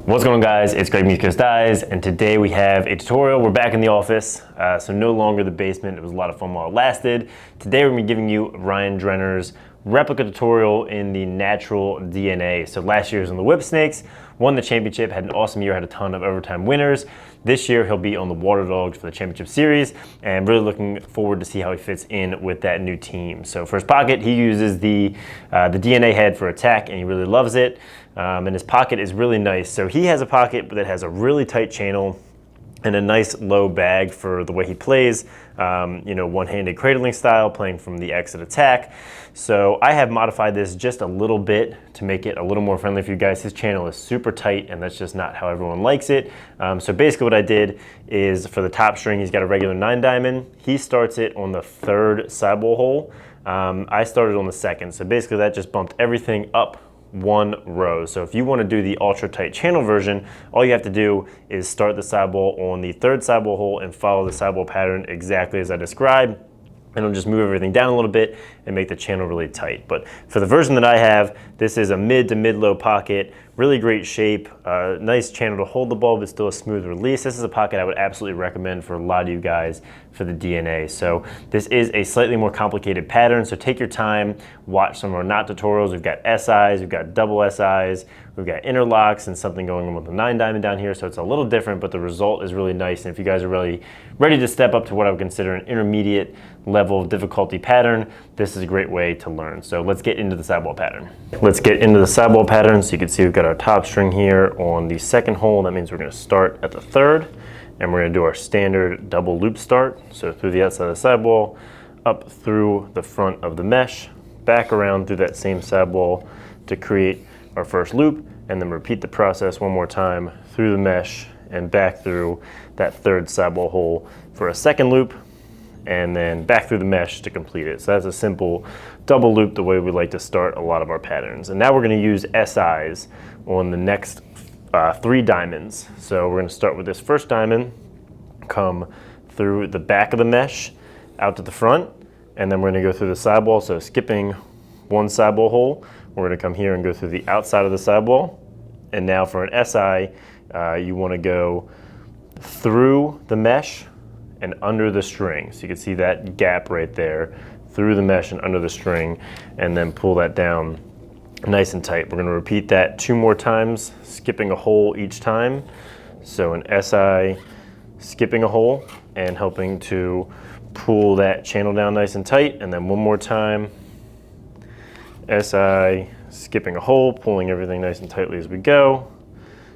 What's going on, guys? It's Greg Mikos Dies, and today we have a tutorial. We're back in the office, so no longer the basement. It was a lot of fun while it lasted. Today we're going to be giving you Ryan Drenner's replica tutorial in the natural DNA. So last year was on the Whip Snakes, won the championship, had an awesome year, had a ton of overtime winners. This year he'll be on the Water Dogs for the championship series, and really looking forward to see how he fits in with that new team. So for his pocket, he uses the DNA head for attack, and he really loves it. And his pocket is really nice. So he has a pocket that has a really tight channel and a nice low bag for the way he plays, one-handed cradling style, playing from the exit attack. So I have modified this just a little bit to make it a little more friendly for you guys. His channel is super tight, and that's just not how everyone likes it. So basically what I did is for the top string, he's got a regular 9-diamond. He starts it on the 3rd sidewall hole. I started on the 2nd. So basically that just bumped everything up 1 row. So if you want to do the ultra tight channel version, all you have to do is start the sidewall on the 3rd sidewall hole and follow the sidewall pattern exactly as I described. And it'll just move everything down a little bit and make the channel really tight. But for the version that I have, this is a mid to mid-low pocket, really great shape, nice channel to hold the ball, but still a smooth release. This is a pocket I would absolutely recommend for a lot of you guys for the DNA. So this is a slightly more complicated pattern, so take your time, watch some of our knot tutorials. We've got SIs, we've got double SIs, we've got interlocks, and something going on with the 9-diamond down here, so it's a little different, but the result is really nice. And if you guys are really ready to step up to what I would consider an intermediate level of difficulty pattern, this is a great way to learn. So let's get into the sidewall pattern. Let's get into the sidewall pattern. So you can see we've got our top string here on the 2nd hole. That means we're going to start at the 3rd, and we're going to do our standard double loop start. So through the outside of the sidewall, up through the front of the mesh, back around through that same sidewall to create our first loop, and then repeat the process one more time through the mesh and back through that 3rd sidewall hole for a 2nd loop, and then back through the mesh to complete it. So that's a simple double loop, the way we like to start a lot of our patterns. And now we're going to use SIs on the next 3 diamonds. So we're going to start with this first diamond, come through the back of the mesh out to the front, and then we're going to go through the sidewall. So skipping 1 sidewall hole, we're going to come here and go through the outside of the sidewall. And now for an SI, you want to go through the mesh and under the string. So you can see that gap right there, through the mesh and under the string, and then pull that down nice and tight. We're going to repeat that 2 more times, skipping a hole each time. So an SI, skipping a hole and helping to pull that channel down nice and tight, and then 1 more time, SI, skipping a hole, pulling everything nice and tightly as we go.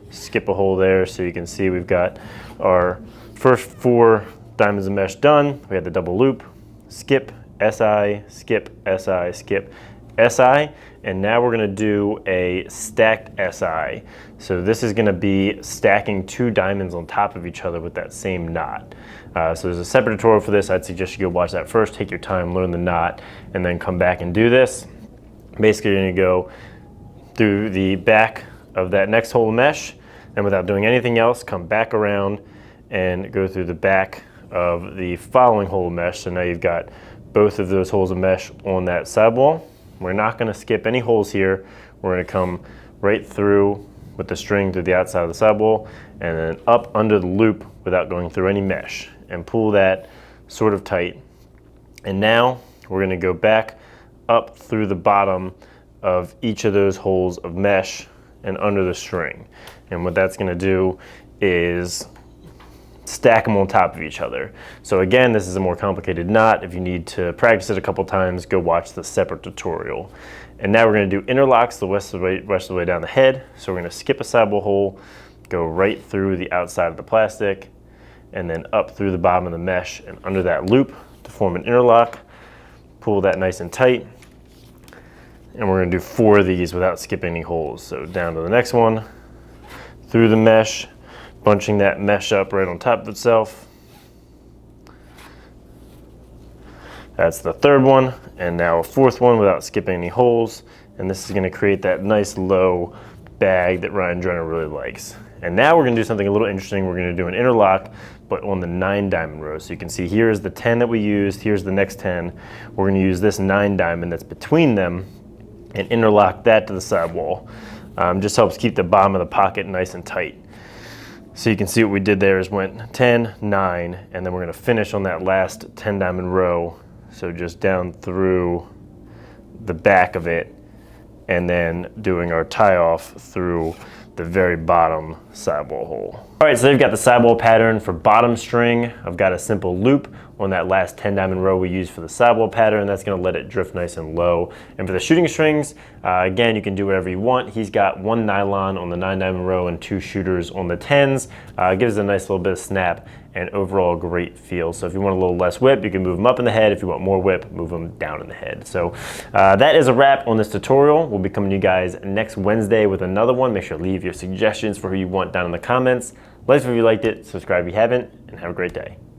Skip a hole there, so you can see we've got our first 4 diamonds of mesh done. We had the double loop, skip, SI, skip, SI, skip, SI, and now we're going to do a stacked SI. So this is going to be stacking 2 diamonds on top of each other with that same knot. So there's a separate tutorial for this. I'd suggest you go watch that first, take your time, learn the knot, and then come back and do this. Basically, you're going to go through the back of that next hole of mesh, and without doing anything else, come back around and go through the back of the following hole of mesh. So now you've got both of those holes of mesh on that sidewall. We're not going to skip any holes here. We're going to come right through with the string to the outside of the sidewall, and then up under the loop without going through any mesh, and pull that sort of tight. And now we're going to go back up through the bottom of each of those holes of mesh and under the string. And what that's going to do is stack them on top of each other. So again, this is a more complicated knot. If you need to practice it a couple times, go watch the separate tutorial. And now we're going to do interlocks the rest of the way down the head. So we're going to skip a sidewall hole, go right through the outside of the plastic, and then up through the bottom of the mesh and under that loop to form an interlock. Pull that nice and tight. And we're going to do 4 of these without skipping any holes. So down to the next one, through the mesh, bunching that mesh up right on top of itself. That's the 3rd one, and now a 4th one without skipping any holes. And this is going to create that nice low bag that Ryan Drenner really likes. And now we're going to do something a little interesting. We're going to do an interlock, but on the 9-diamond row. So you can see here's the 10 that we used, here's the next 10. We're going to use this 9-diamond that's between them and interlock that to the sidewall. Just helps keep the bottom of the pocket nice and tight. So you can see what we did there is went 10, 9, and then we're going to finish on that last 10 diamond row. So just down through the back of it, and then doing our tie off through the very bottom sidewall hole. All right, so they've got the sidewall pattern for bottom string. I've got a simple loop on that last 10 diamond row we used for the sidewall pattern. That's gonna let it drift nice and low. And for the shooting strings, again, you can do whatever you want. He's got 1 nylon on the 9 diamond row and 2 shooters on the 10s. Gives it a nice little bit of snap and overall great feel. So if you want a little less whip, you can move them up in the head. If you want more whip, move them down in the head. So that is a wrap on this tutorial. We'll be coming to you guys next Wednesday with another one. Make sure to leave your suggestions for who you want down in the comments. Like if you liked it, subscribe if you haven't, and have a great day.